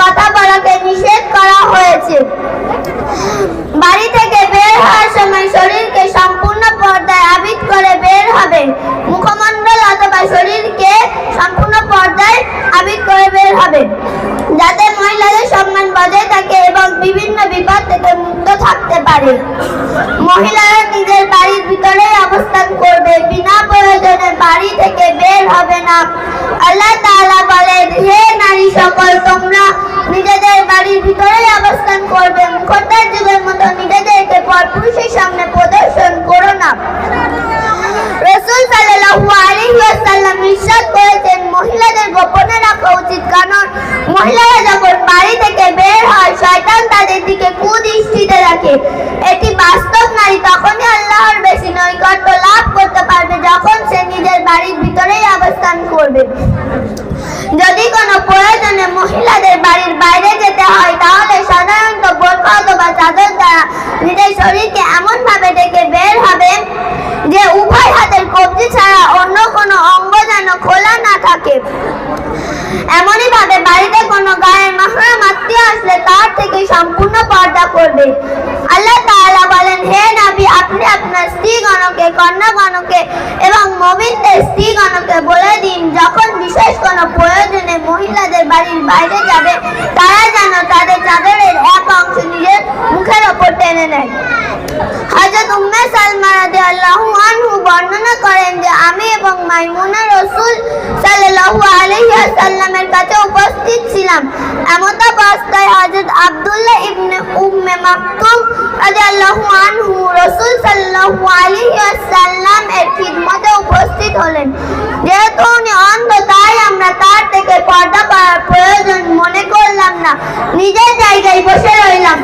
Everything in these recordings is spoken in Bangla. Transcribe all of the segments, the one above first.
কথা বলাকে নিষেধ করা হয়েছে। বাড়ি থেকে বের হওয়ার সময় শরীরকে সম্পূর্ণ পর্দায় আবৃত করে বের হবে। মুখমণ্ডল অথবা শরীরকে সম্পূর্ণ পর্দায় আবৃত করে বের হবে, যাতে মহিলাদের সম্মান বজায় থাকে এবং বিভিন্ন বিপদ থেকে মুক্ত থাকতে পারে। মহিলারা নিজের বাড়ির ভিতরেই অবস্থান করবে, বিনা প্রয়োজনে বাড়ি থেকে বের হবে না। আল্লাহ তাআলা বলেন, হে নারী সকল, তোমরা নিজেদের বাড়ির ভিতরেই অবস্থান করবে। মুখদ্দার যুগের মতো নিজেদেরকে পরপুরুষের সামনে প্রদর্শন করো না। রাসূল সাল্লাল্লাহু আলাইহি ওয়াসাল্লাম ইরশাদ করেছেন, মহিলাদের গোপনে রাখা উচিত, কারণ মহিলারা যখন বাড়ি থেকে বের হয় শয়তান তাদের দিকে কুদৃষ্টিতে রাখে। এটি বাস্তব। নারী তখনই আল্লাহর বেশি নৈকট্য লাভ করতে পারবে যখন সে নিজের বাড়ির ভিতরেই অবস্থান করবে। যদি কোনো প্রয়োজনে মহিলাদের বাড়ির বাইরে যেতে হয়, তাহলে সাধারণত বোরকা অথবা চাদর দ্বারা নিজের শরীরকে এমন ভাবে ঢেকে বের হবে যে উভয় হাতের কবজি ছাড়া অন্য কোনো অঙ্গ যেন খোলা না থাকে। এমনই ভাবে বাড়িতে কোনো গায়ের মাহরাম আত্মীয় আসলে তার থেকে সম্পূর্ণ পর্দা করবে। আল্লাহ তাআলা বলেন, হে নবী, আপনি আপনার স্ত্রীগণকে, কন্যাগণকে এবং মুমিনদের স্ত্রীগণকে বলে দিন, যখন বিশেষ কোনো প্রয়োজনে মহিলাদের বাড়ির বাইরে যাবে, তারা যেন তাদের চাদরের এক অংশ নিজের মুখের ওপর টেনে নেয়। হযরত উম্মে সালমা রাদিয়াল্লাহু আনহু বর্ণনা করেন যে আমি এবং মাইমুনা রাসূল সাল্লাল্লাহু আলাইহি ওয়াসাল্লামের কাছে উপস্থিত ছিলাম। এমত অবস্থায় হযরত আব্দুল্লাহ ইবনে উম্মে মাকতুম রাদিয়াল্লাহু আনহু রাসূল সাল্লাল্লাহু আলাইহি ওয়াসাল্লাম এর খিদমতে উপস্থিত হলেন। যেহেতু উনি অন্ধ, তাই আমরা তার থেকে পর্দা করার প্রয়োজন মনে করলাম না, নিজের জায়গায় বসে রইলাম।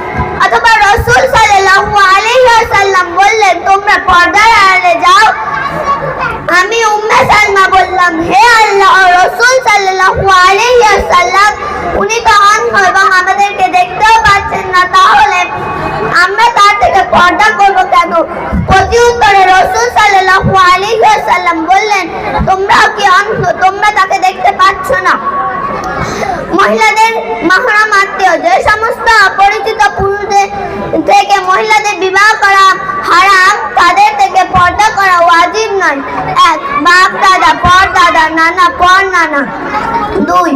অথবা রাসূল সাল্লাল্লাহু আলাইহি ওয়াসাল্লাম বললেন, তোমরা পর্দার আড়ালে যাও। আমি উম্মে সালমা বললাম, হে আল্লাহর রাসূল সাল্লাল্লাহু আলাইহি ওয়াসাল্লাম, উনি তো অন্ধ এবং আমাদেরকে দেখতেও পাচ্ছেন না, তাহলে আমরা তার থেকে পর্দা করব কেন? প্রত্যুত্তরে রাসূল সাল্লাল্লাহু আলাইহি ওয়াসাল্লাম বললেন, তোমরাও কি অন্ধ? তোমরা তাকে দেখতে পাচ্ছ না? মহিলাদের মাহরাম আত্মীয়, যে সমস্ত অপরিচিত পুরুষদের থেকে মহিলাদের বিবাহ করা হারাম, তাদের থেকে পর্দা করা ওয়াজিব নয়। 1. বাপ দাদা, পর দাদা, নানা, পর নানা। 2.